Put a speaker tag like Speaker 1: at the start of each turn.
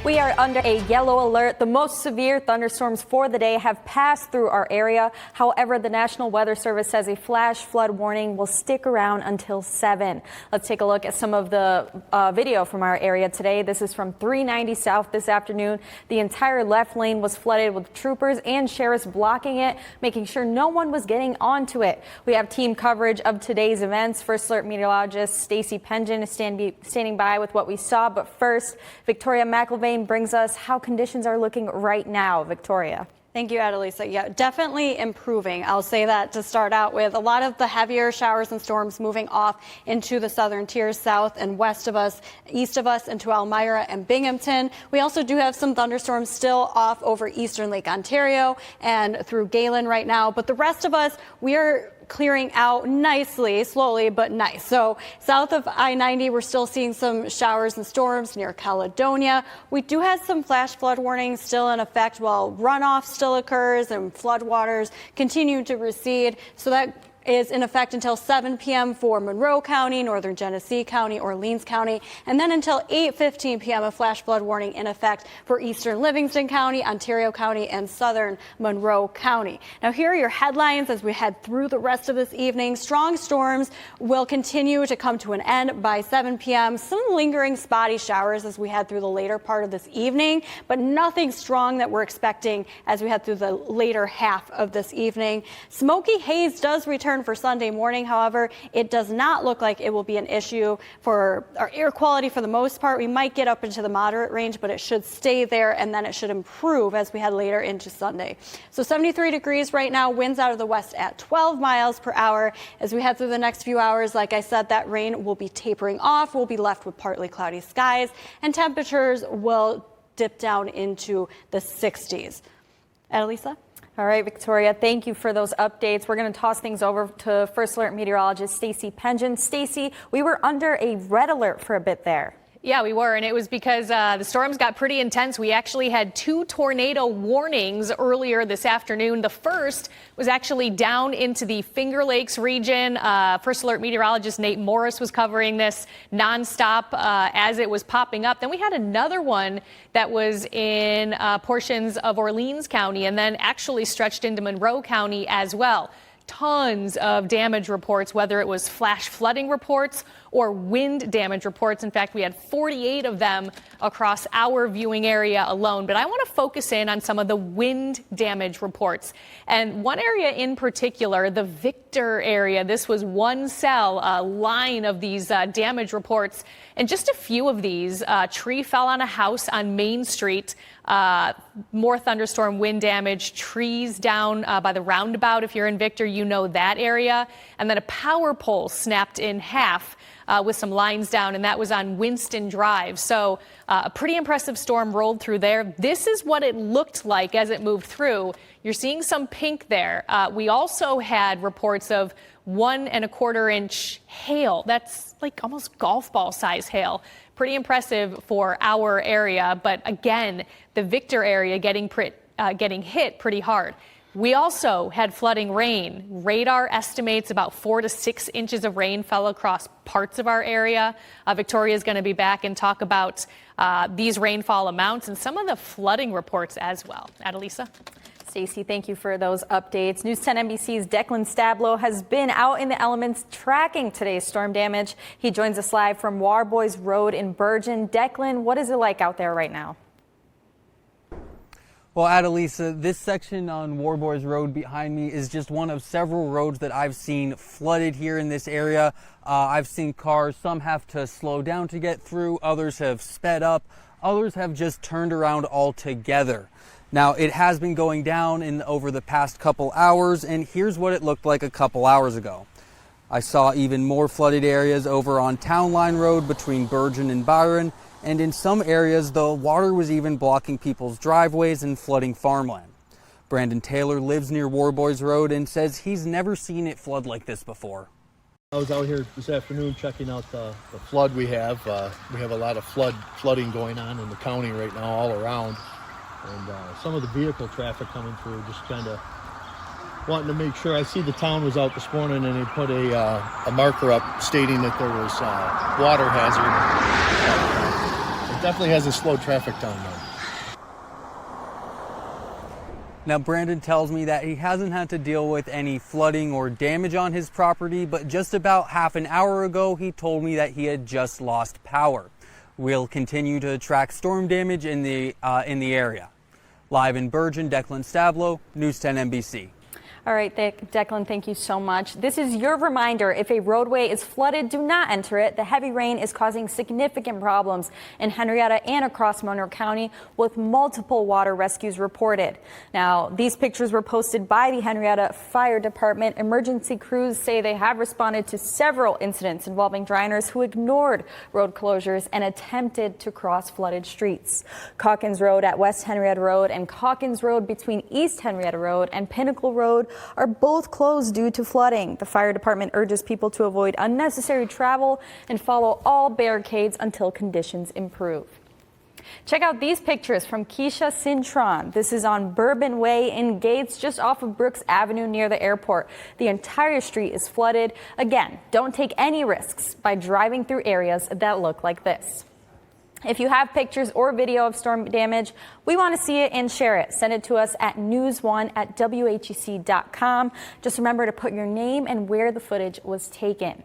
Speaker 1: We are under a yellow alert. The most severe thunderstorms for the day have passed through our area. However, the National Weather Service says a flash flood warning will stick around until 7. Let's take a look at some of the video from our area today. This is from 390 South this afternoon. The entire left lane was flooded with troopers and sheriffs blocking it, making sure no one was getting onto it. We have team coverage of today's events. First Alert meteorologist Stacy Pengen is standing by with what we saw. But first, Victoria McIlvain brings us how conditions are looking right now. Victoria.
Speaker 2: Thank you, Adelisa. Yeah, definitely improving. I'll say that to start out with. A lot of the heavier showers and storms moving off into the southern tiers, south and west of us, east of us into Elmira and Binghamton. We also do have some thunderstorms still off over eastern Lake Ontario and through Galen right now. But the rest of us, we are clearing out nicely, slowly, but nice. So south of I-90, we're still seeing some showers and storms near Caledonia. We do have some flash flood warnings still in effect while runoff still occurs and floodwaters continue to recede. So that is in effect until 7 p.m. for Monroe County, Northern Genesee County, Orleans County, and then until 8:15 p.m. a flash flood warning in effect for eastern Livingston County, Ontario County, and southern Monroe County. Now here are your headlines as we head through the rest of this evening. Strong storms will continue to come to an end by 7 p.m. Some lingering spotty showers as we head through the later part of this evening, but nothing strong that we're expecting as we head through the later half of this evening. Smoky haze does return for Sunday morning. However, it does not look like it will be an issue for our air quality for the most part. We might get up into the moderate range, but it should stay there, and then it should improve as we head later into Sunday. So 73 degrees right now, winds out of the west at 12 miles per hour. As we head through the next few hours, like I said, that rain will be tapering off. We'll be left with partly cloudy skies, and temperatures will dip down into the 60s. Adelisa?
Speaker 1: All right, Victoria, thank you for those updates. We're going to toss things over to First Alert meteorologist Stacy Pengen. Stacy, we were under a red alert for a bit there.
Speaker 3: Yeah, we were, and it was because the storms got pretty intense. We actually had 2 tornado warnings earlier this afternoon. The first was actually down into the Finger Lakes region. First Alert meteorologist Nate Morris was covering this nonstop as it was popping up. Then we had another one that was in portions of Orleans County and then actually stretched into Monroe County as well. Tons of damage reports, whether it was flash flooding reports or wind damage reports. In fact, we had 48 of them across our viewing area alone. But I want to focus in on some of the wind damage reports. And one area in particular, the Victor area, this was one cell, a line of these damage reports. And just a few of these, a tree fell on a house on Main Street. More thunderstorm wind damage, trees down by the roundabout. If you're in Victor, you know that area. And then a power pole snapped in half with some lines down, and that was on Winston Drive. So a pretty impressive storm rolled through there. This is what it looked like as it moved through. You're seeing some pink there. We also had reports of 1 1/4 inch hail. That's like almost golf ball size hail. Pretty impressive for our area. But again, the Victor area getting hit pretty hard. We also had flooding rain. Radar estimates about 4 to 6 inches of rain fell across parts of our area. Victoria is going to be back and talk about these rainfall amounts and some of the flooding reports as well. Adelisa?
Speaker 1: Stacey, thank you for those updates. News 10 NBC's Declan Stablo has been out in the elements tracking today's storm damage. He joins us live from Warboys Road in Bergen. Declan, what is it like out there right now?
Speaker 4: Well, Adelisa, this section on Warboys Road behind me is just one of several roads that I've seen flooded here in this area. I've seen cars, some have to slow down to get through, others have sped up, others have just turned around altogether. Now, it has been going down over the past couple hours, and here's what it looked like a couple hours ago. I saw even more flooded areas over on Town Line Road between Bergen and Byron, and in some areas, the water was even blocking people's driveways and flooding farmland. Brandon Taylor lives near Warboys Road and says he's never seen it flood like this before.
Speaker 5: I was out here this afternoon checking out the flood we have. We have a lot of flooding going on in the county right now all around. And some of the vehicle traffic coming through, just kind of wanting to make sure. I see the town was out this morning and they put a marker up stating that there was water hazard. definitely hasn't slowed traffic down though.
Speaker 4: Now, Brandon tells me that he hasn't had to deal with any flooding or damage on his property, but just about half an hour ago, he told me that he had just lost power. We'll continue to track storm damage in the area. Live in Bergen, Declan Stablo, News 10 NBC.
Speaker 1: All right, Declan, thank you so much. This is your reminder. If a roadway is flooded, do not enter it. The heavy rain is causing significant problems in Henrietta and across Monroe County, with multiple water rescues reported. Now, these pictures were posted by the Henrietta Fire Department. Emergency crews say they have responded to several incidents involving driners who ignored road closures and attempted to cross flooded streets. Calkins Road at West Henrietta Road and Calkins Road between East Henrietta Road and Pinnacle Road are both closed due to flooding. The fire department urges people to avoid unnecessary travel and follow all barricades until conditions improve. Check out these pictures from Keisha Cintron. This is on Bourbon Way in Gates, just off of Brooks Avenue near the airport. The entire street is flooded. Again, don't take any risks by driving through areas that look like this. If you have pictures or video of storm damage, we want to see it and share it. Send it to us at news1@whec.com. Just remember to put your name and where the footage was taken.